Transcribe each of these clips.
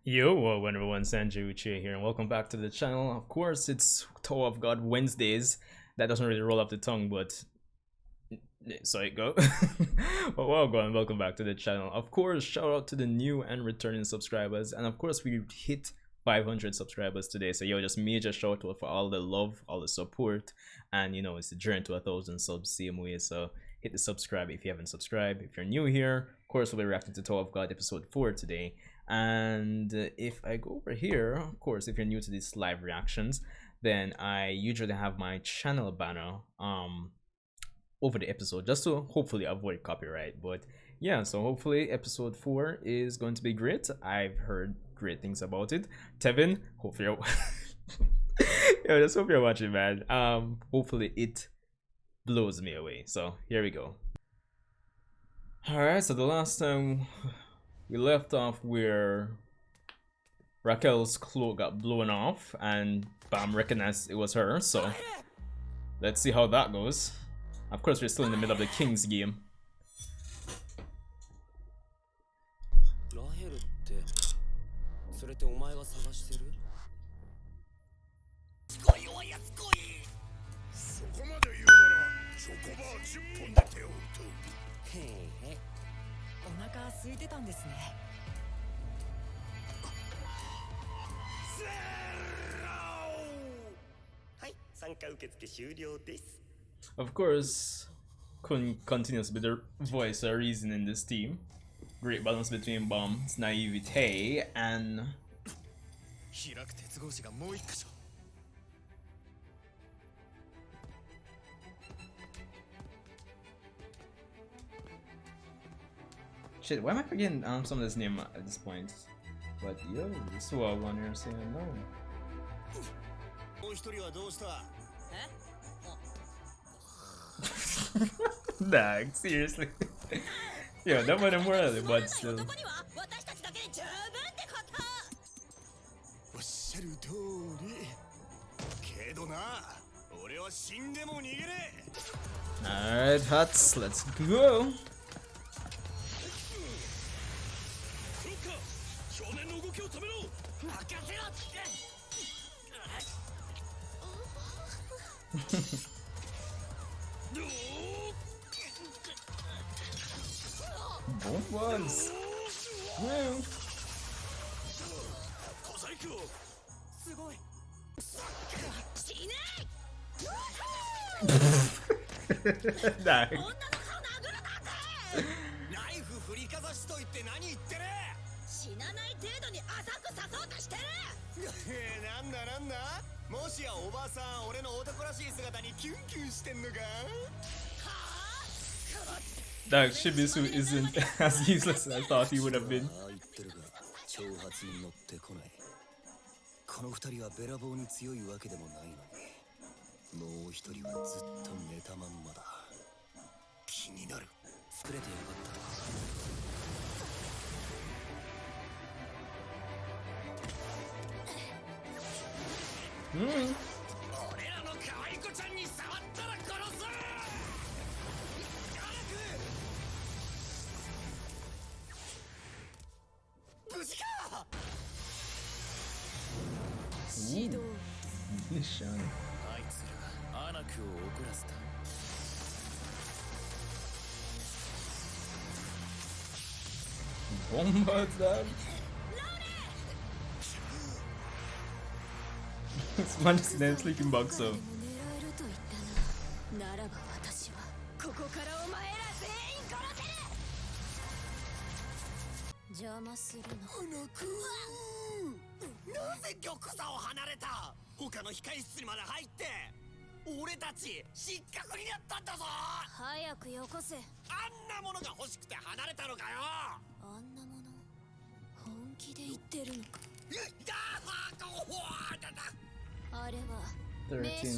Yo, well, everyone, Sanjay Uche here, and welcome back to the channel. Of course, it's Toe of God Wednesdays. That doesn't really roll off the tongue, but so it go. But welcome back to the channel. Of course, shout out to the new and returning subscribers, and of course, we hit 500 subscribers today. So yo, just major shout out for all the love, all the support, and you know, it's a journey to 1,000 subs same way. So hit the subscribe if you haven't subscribed. If you're new here, of course, we'll be reacting to Toe of God episode 4 today. And if I go over here, of course, if you're new to these live reactions, then I usually have my channel banner over the episode just to hopefully avoid copyright. But yeah, so hopefully episode 4 is going to be great. I've heard great things about it. Tevin, hopefully you're yo, just hope you're watching, man. Hopefully it blows me away. So here we go. All right, so the last time we left off where Raquel's cloak got blown off and Bam recognized it was her, so let's see how that goes. Of course, we're still in the middle of the King's game. Of course, Khun continues to be the voice of reason in this team. Great balance between Bam's naivete and shit, why am I forgetting some of this name at this point? But yo, this is what I want here saying no. Nah, seriously. Yo, that one more early, but still. Alright, Hatz, let's go. Both ones. Woo. Nah. That Shibisu isn't as useless as I thought he would have been. Nishani. Bomba that. This man is in a sleeping bag, so.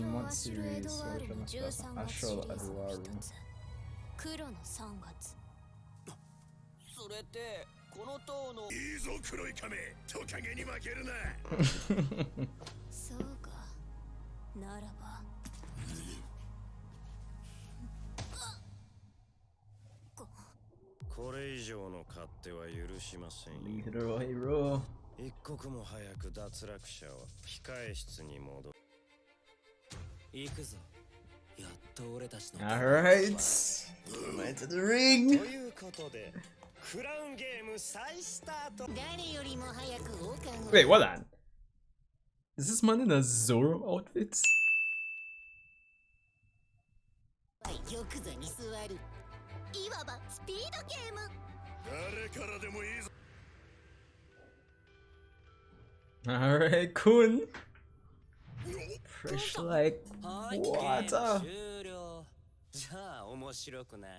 Month series Ashol Aduaru. Leader hero. 一刻も早く脱落者を控え室に戻る。行くぞ。やっと俺たちの。Alright. Right to the ring. ということで、クラウンゲーム再スタート。誰よりも早く王冠を。Wait, what on? Is this man in a Zoro outfit? よくぞに座る。いわばスピードゲーム。誰からでもいいぞ。Alright, Khun. Fresh like water. 終了。じゃあ面白くない。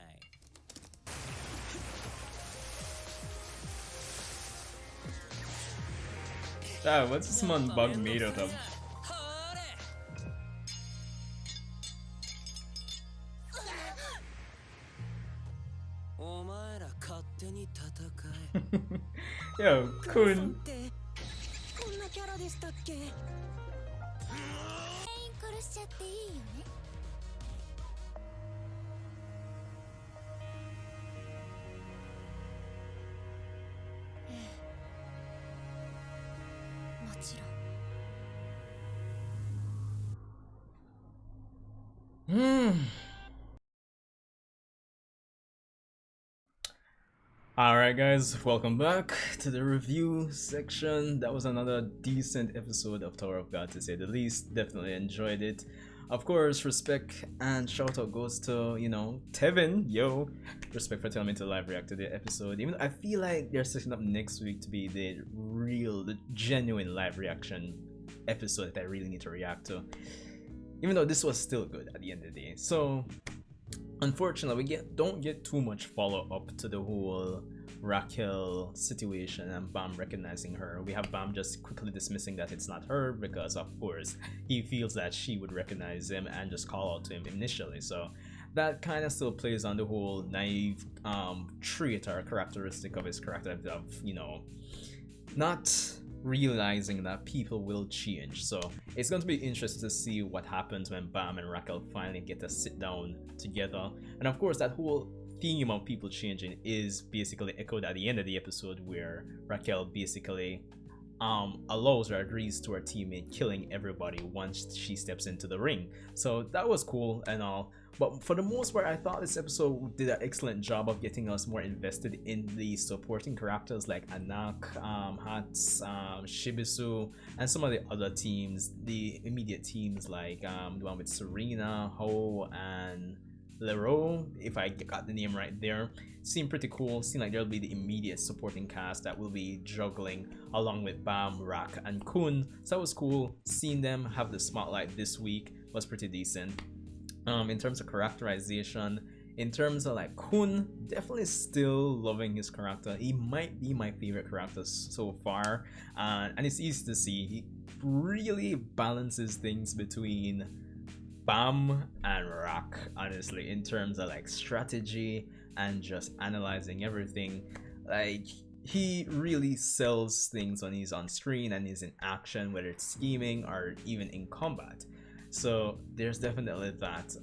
Ah, what's this man bug made out of? お前ら勝手に戦え。Yo, Khun. こんなキャラでしたっけ？全員殺しちゃっていいよね。もちろん。Alright guys, welcome back to the review section. That was another decent episode of Tower of God, to say the least. Definitely enjoyed it. Of course, respect and shout out goes to, you know, Tevin. Yo, respect for telling me to live react to the episode. Even though I feel like they're setting up next week to be the genuine live reaction episode that I really need to react to. Even though this was still good at the end of the day. So unfortunately, we don't get too much follow-up to the whole Raquel situation and Bam recognizing her. We have Bam just quickly dismissing that it's not her because, of course, he feels that she would recognize him and just call out to him initially. So that kind of still plays on the whole naive trait or characteristic of his character of, you know, not realizing that people will change. So it's going to be interesting to see what happens when Bam and Raquel finally get to sit down together. And of course, that whole theme of people changing is basically echoed at the end of the episode, where Raquel basically allows or agrees to her teammate killing everybody once she steps into the ring. So that was cool and all, but for the most part I thought this episode did an excellent job of getting us more invested in the supporting characters like Anaak, Hatz, Shibisu, and some of the other teams, the immediate teams like the one with Serena, Ho, and Leroy, if I got the name right there. Seemed pretty cool. Seemed like there'll be the immediate supporting cast that will be juggling along with Bam, Rak, and Khun. So that was cool. Seeing them have the spotlight this week was pretty decent. In terms of characterization, in terms of like Khun, definitely still loving his character. He might be my favorite character so far, and it's easy to see he really balances things between Bam and Rak, honestly, in terms of like strategy and just analyzing everything. Like, he really sells things when he's on screen and he's in action, whether it's scheming or even in combat. So there's definitely that.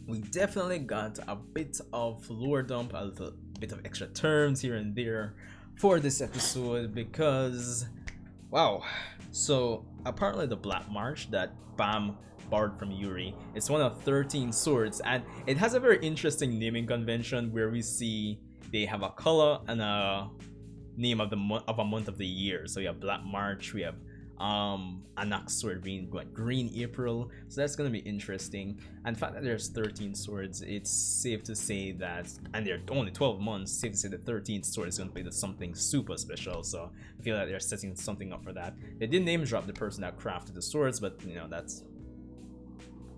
We definitely got a bit of lore dump, a little bit of extra terms here and there for this episode because, wow. So apparently the Black March that Bam borrowed from Yuri, it's one of 13 swords, and it has a very interesting naming convention where we see they have a color and a name of the month of a month of the year. So we have Black March, we have Anaak sword being Green April, so that's gonna be interesting. And the fact that there's 13 swords, it's safe to say that, and they're only 12 months, safe to say the 13th sword is gonna be something super special. So I feel like they're setting something up for that. They did name drop the person that crafted the swords, but you know, that's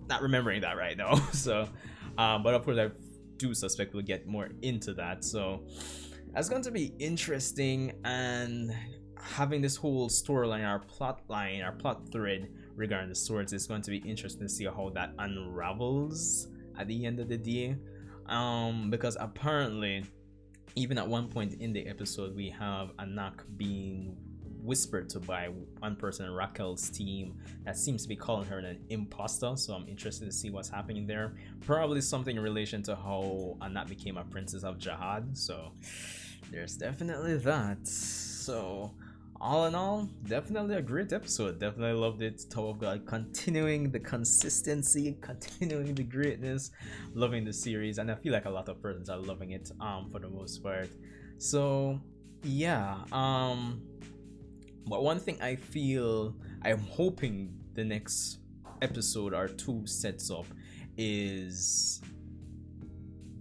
not remembering that right now. So but of course I do suspect we'll get more into that, so that's going to be interesting. And having this whole storyline, our plot thread regarding the swords is going to be interesting to see how that unravels at the end of the day, because apparently even at one point in the episode we have Anaak being whispered to by one person in Raquel's team that seems to be calling her an imposter. So I'm interested to see what's happening there. Probably something in relation to how Anaak became a princess of Jihad. So there's definitely that. So all in all, definitely a great episode. Definitely loved it. Tower of God continuing the consistency, continuing the greatness, loving the series, and I feel like a lot of persons are loving it for the most part. So yeah, but one thing I feel I'm hoping the next episode or two sets up is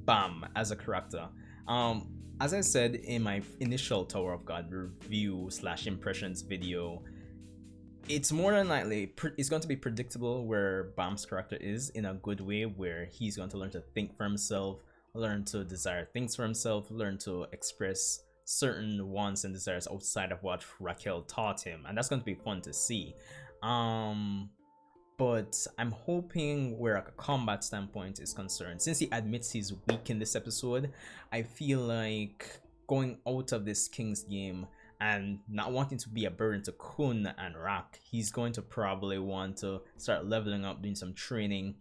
Bam as a character. As I said in my initial Tower of God review slash impressions video, it's more than likely it's going to be predictable where Bam's character is, in a good way, where he's going to learn to think for himself, learn to desire things for himself, learn to express certain wants and desires outside of what Raquel taught him, and that's going to be fun to see. But I'm hoping where a combat standpoint is concerned, since he admits he's weak in this episode, I feel like going out of this King's game and not wanting to be a burden to Khun and Rak, he's going to probably want to start leveling up, doing some training.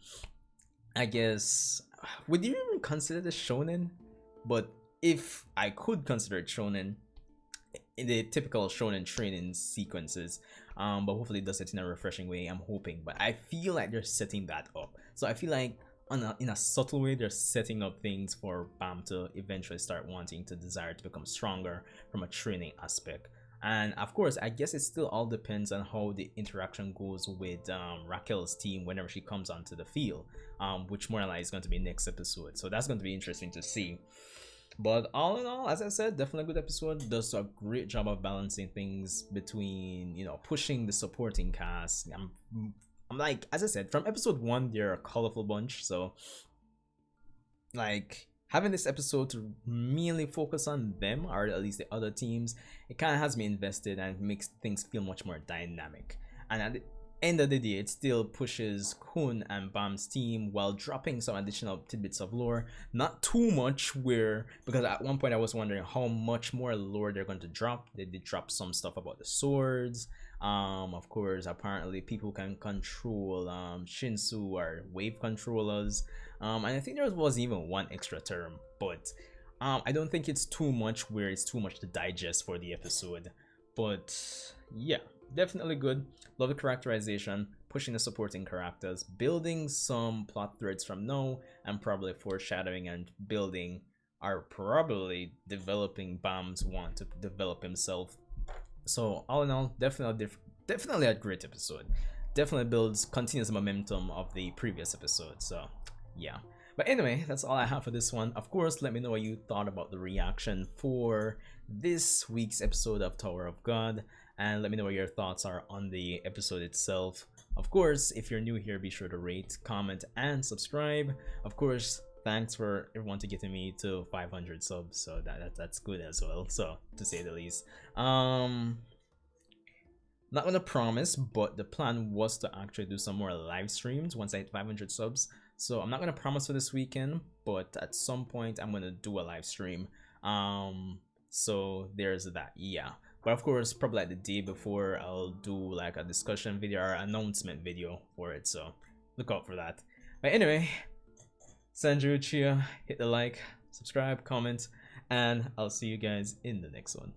I guess, would you even consider this shonen? But if I could consider it shonen, in the typical shonen training sequences, but hopefully it does it in a refreshing way, I'm hoping. But I feel like they're setting that up, so I feel like in a subtle way they're setting up things for Bam to eventually start wanting to desire to become stronger from a training aspect. And of course, I guess it still all depends on how the interaction goes with Raquel's team whenever she comes onto the field, which more than likely is going to be next episode, so that's going to be interesting to see. But all in all, as I said, definitely a good episode. Does a great job of balancing things between, you know, pushing the supporting cast. I'm like, as I said, from episode 1 they're a colorful bunch, so like having this episode to mainly focus on them, or at least the other teams, it kind of has me invested and makes things feel much more dynamic. And at the end of the day, it still pushes Khun and Bam's team while dropping some additional tidbits of lore. Not too much, because at one point I was wondering how much more lore they're going to drop. They did drop some stuff about the swords. Of course, apparently people can control Shinsu or wave controllers. And I think there was even one extra term, but I don't think it's too much where it's too much to digest for the episode. But yeah, definitely good. Love the characterization, pushing the supporting characters, building some plot threads from now, and probably foreshadowing and building, are probably developing Bam's want to develop himself. So all in all, definitely a great episode. Definitely continues the momentum of the previous episode. So yeah. But anyway, that's all I have for this one. Of course, let me know what you thought about the reaction for this week's episode of Tower of God, and let me know what your thoughts are on the episode itself. Of course, if you're new here, be sure to rate, comment, and subscribe. Of course, thanks for everyone to getting me to 500 subs, so that's good as well, so to say the least. Not gonna promise, but the plan was to actually do some more live streams once I hit 500 subs. So I'm not gonna promise for this weekend, but at some point I'm gonna do a live stream. So there's that, yeah. But of course, probably like the day before, I'll do like a discussion video or announcement video for it, so look out for that. But anyway, Sanju Chia, hit the like, subscribe, comment, and I'll see you guys in the next one.